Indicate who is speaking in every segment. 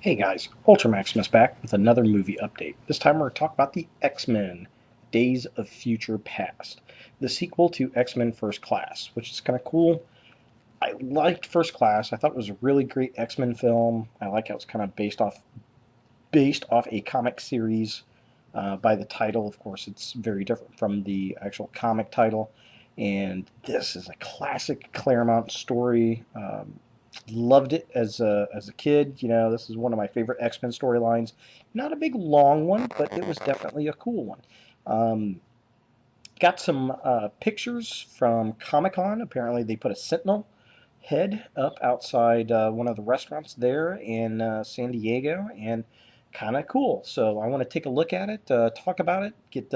Speaker 1: Hey guys, Ultramaximus back with another movie update. This time we're going to talk about the X-Men Days of Future Past, the sequel to X-Men First Class, which is kind of cool. I liked First Class. I thought it was a really great X-Men film. I like how it's kind of based off a comic series. By the title, of course, it's very different from the actual comic title. And this is a classic Claremont story. Loved it as a kid. This is one of my favorite X-Men storylines. Not a big long one, but it was definitely a cool one. Um, got some pictures from Comic-Con. Apparently, they put a Sentinel head up outside one of the restaurants there in San Diego, and kind of cool. So I want to take a look at it, talk about it, get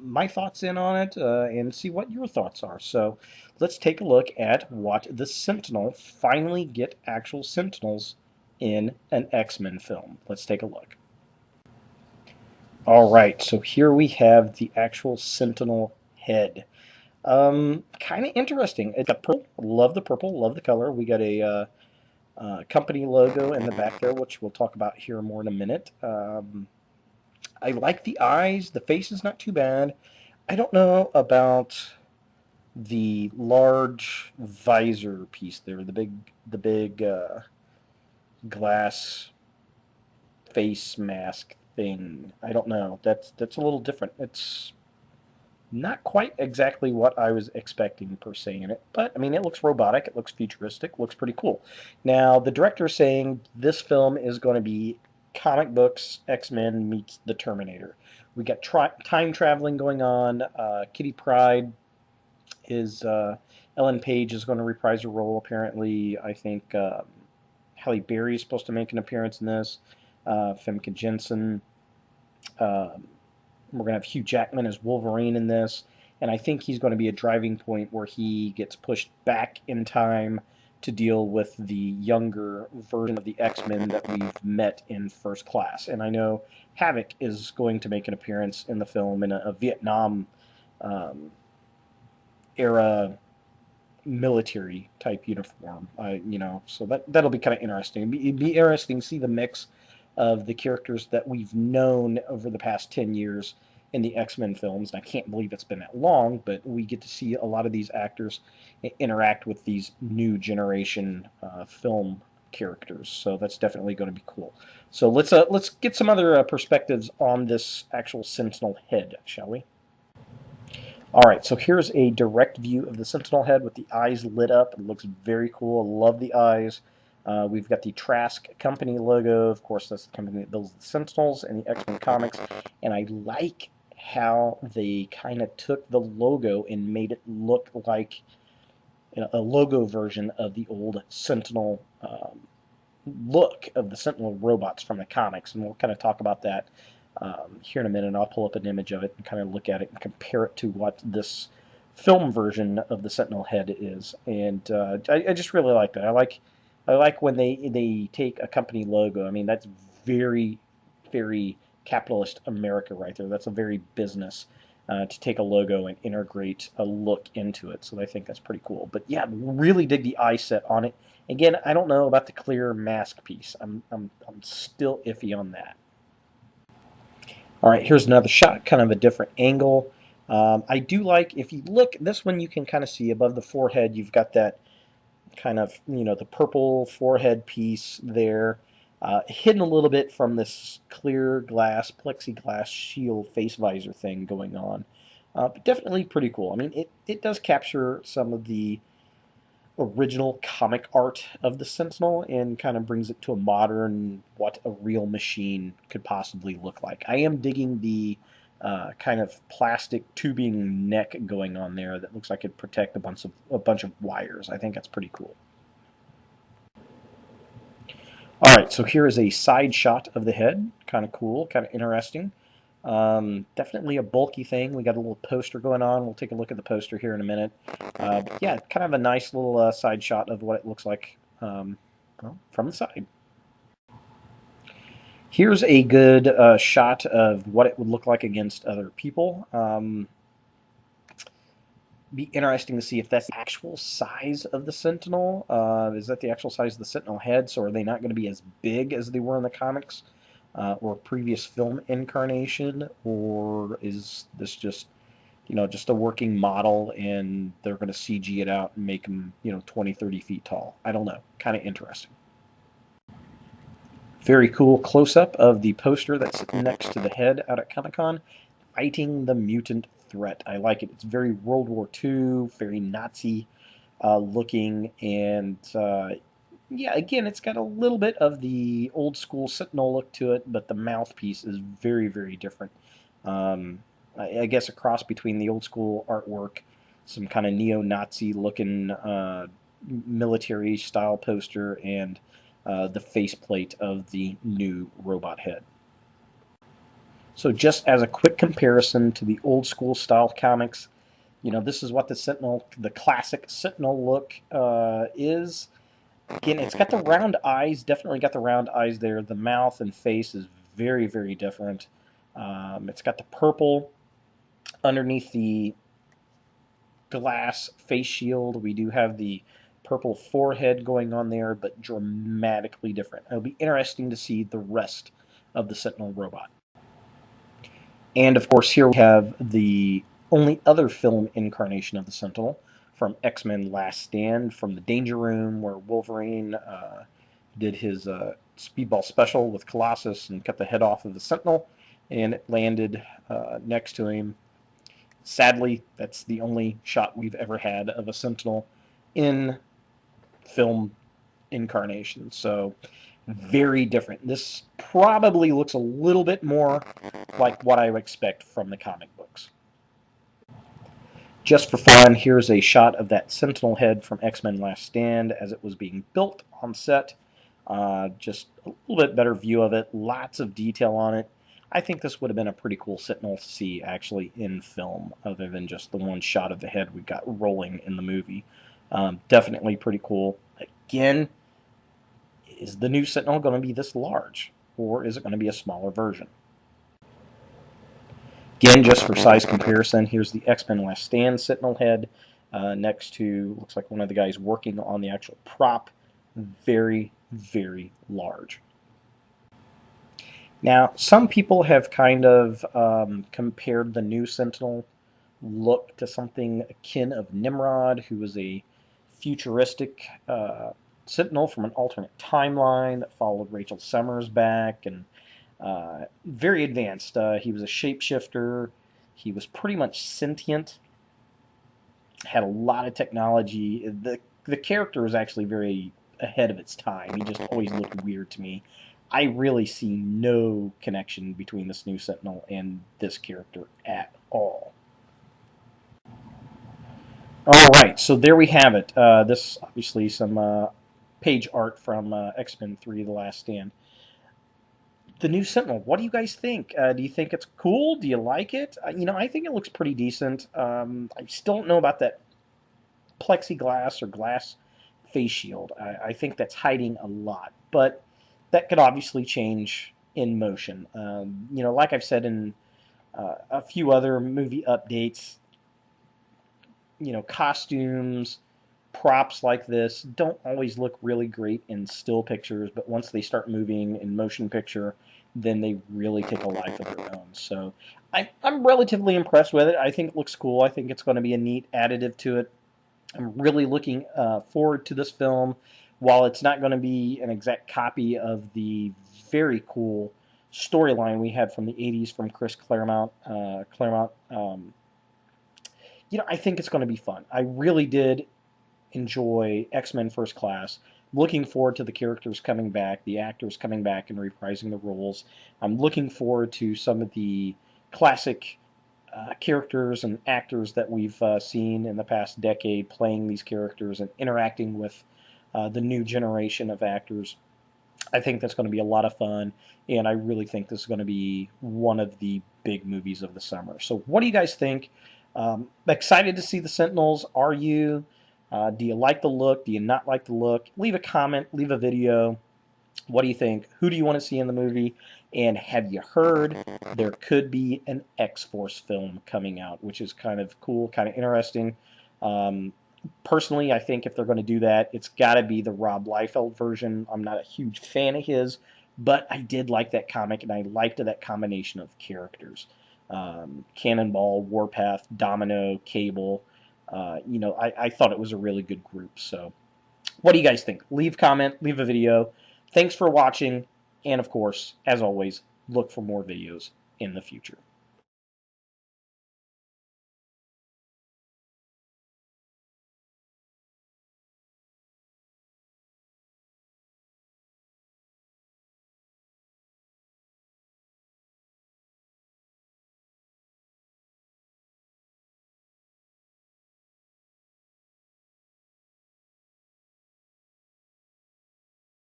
Speaker 1: my thoughts in on it, and see what your thoughts are. So let's take a look at what the Sentinel finally get actual Sentinels in an X-Men film. Let's take a look. All right, so here we have the actual Sentinel head. Kind of interesting. It's a purple. Love the purple. Love the color. We got a company logo in the back there, which we'll talk about here more in a minute. I like the eyes. The face is not too bad. I don't know about the large visor piece there. The big glass face mask thing. I don't know. That's a little different. It's not quite exactly what I was expecting per se in it, but I mean, it looks robotic, it looks futuristic, looks pretty cool. Now, the director is saying this film is going to be comic books X-Men meets the Terminator. We got time traveling going on. Kitty Pryde is Ellen Page is going to reprise her role. Apparently, I think Halle Berry is supposed to make an appearance in this. Famke Jensen. Um, we're going to have Hugh Jackman as Wolverine in this, and I think he's going to be a driving point where he gets pushed back in time to deal with the younger version of the X-Men that we've met in First Class. And I know Havoc is going to make an appearance in the film in a Vietnam um, era military type uniform. So that'll be kind of interesting. It'd be interesting to see the mix of the characters that we've known over the past 10 years in the X-Men films. And I can't believe it's been that long, but we get to see a lot of these actors interact with these new generation film characters. So that's definitely going to be cool. So let's get some other perspectives on this actual Sentinel head, shall we? All right, so here's a direct view of the Sentinel head with the eyes lit up. It looks very cool. I love the eyes. We've got the Trask Company logo. Of course, that's the company that builds the Sentinels and the X-Men comics. And I like how they kind of took the logo and made it look like a logo version of the old Sentinel look of the Sentinel robots from the comics. And we'll kind of talk about that here in a minute. I'll pull up an image of it and kind of look at it and compare it to what this film version of the Sentinel head is. And I just really like that. I like when they take a company logo. I mean, that's very, very capitalist America right there. That's a very business to take a logo and integrate a look into it. So I think that's pretty cool. But yeah, really dig the eye set on it. Again, I don't know about the clear mask piece. I'm still iffy on that. All right, here's another shot, kind of a different angle. I do like, if you look, this one you can kind of see above the forehead, you've got that kind of, the purple forehead piece there, hidden a little bit from this clear glass, plexiglass shield face visor thing going on. But definitely pretty cool. I mean, it does capture some of the original comic art of the Sentinel and kind of brings it to a modern, what a real machine could possibly look like. I am digging the kind of plastic tubing neck going on there that looks like it protect a bunch of wires. I think that's pretty cool. All right, so here is a side shot of the head. Kind of cool, kind of interesting. Definitely a bulky thing. We got a little poster going on. We'll take a look at the poster here in a minute. But yeah, kind of a nice little side shot of what it looks like well, from the side. Here's a good shot of what it would look like against other people. Be interesting to see if that's the actual size of the Sentinel. Is that the actual size of the Sentinel head? So are they not going to be as big as they were in the comics or previous film incarnation? Or is this just, just a working model and they're going to CG it out and make them, 20, 30 feet tall? I don't know. Kind of interesting. Very cool close-up of the poster that's next to the head out at Comic-Con. Fighting the mutant threat. I like it. It's very World War II, very Nazi looking, and yeah, again, it's got a little bit of the old school Sentinel look to it, but the mouthpiece is very, very different. I guess a cross between the old school artwork, some kind of neo-Nazi looking military style poster, and the faceplate of the new robot head. So just as a quick comparison to the old school style comics, this is what the Sentinel, the classic Sentinel look is. Again, it's got the round eyes, definitely got the round eyes there. The mouth and face is very, very different. It's got the purple underneath the glass face shield. We do have the purple forehead going on there, but dramatically different. It'll be interesting to see the rest of the Sentinel robot. And of course, here we have the only other film incarnation of the Sentinel from X-Men Last Stand, from the Danger Room, where Wolverine did his speedball special with Colossus and cut the head off of the Sentinel, and it landed next to him. Sadly, that's the only shot we've ever had of a Sentinel in film incarnation. So very different. This probably looks a little bit more like what I would expect from the comic books. Just for fun, here's a shot of that Sentinel head from X-Men Last Stand as it was being built on set. Just a little bit better view of it, lots of detail on it. I think this would have been a pretty cool Sentinel to see actually in film, other than just the one shot of the head we got rolling in the movie. Definitely pretty cool. Again, is the new Sentinel going to be this large, or is it going to be a smaller version? Again, just for size comparison, here's the X-Men Last Stand Sentinel head next to, looks like one of the guys working on the actual prop. Very, very large. Now, some people have kind of compared the new Sentinel look to something akin of Nimrod, who was a futuristic Sentinel from an alternate timeline that followed Rachel Summers back, and very advanced. He was a shapeshifter. He was pretty much sentient. Had a lot of technology. The character is actually very ahead of its time. He just always looked weird to me. I really see no connection between this new Sentinel and this character at all. Alright, so there we have it. This obviously some page art from X-Men 3 The Last Stand. The new Sentinel, what do you guys think? Do you think it's cool? Do you like it? I think it looks pretty decent. I still don't know about that plexiglass or glass face shield. I think that's hiding a lot, but that could obviously change in motion. Like I've said in a few other movie updates, costumes, props like this don't always look really great in still pictures, but once they start moving in motion picture, then they really take a life of their own. So I'm relatively impressed with it. I think it looks cool. I think it's going to be a neat additive to it. I'm really looking forward to this film. While it's not going to be an exact copy of the very cool storyline we had from the 80s from Chris Claremont, I think it's going to be fun. I really did enjoy X-Men First Class. Looking forward to the characters coming back, the actors coming back and reprising the roles. I'm looking forward to some of the classic characters and actors that we've seen in the past decade playing these characters and interacting with the new generation of actors. I think that's going to be a lot of fun, and I really think this is going to be one of the big movies of the summer. So what do you guys think? Excited to see the Sentinels. Are you? Do you like the look? Do you not like the look? Leave a comment, leave a video. What do you think? Who do you want to see in the movie? And have you heard there could be an X-Force film coming out, which is kind of cool, kind of interesting. Personally, I think if they're going to do that, it's got to be the Rob Liefeld version. I'm not a huge fan of his, but I did like that comic, and I liked that combination of characters. Cannonball, Warpath, Domino, Cable. I thought it was a really good group. So what do you guys think? Leave a comment, leave a video. Thanks for watching, and of course, as always, look for more videos in the future.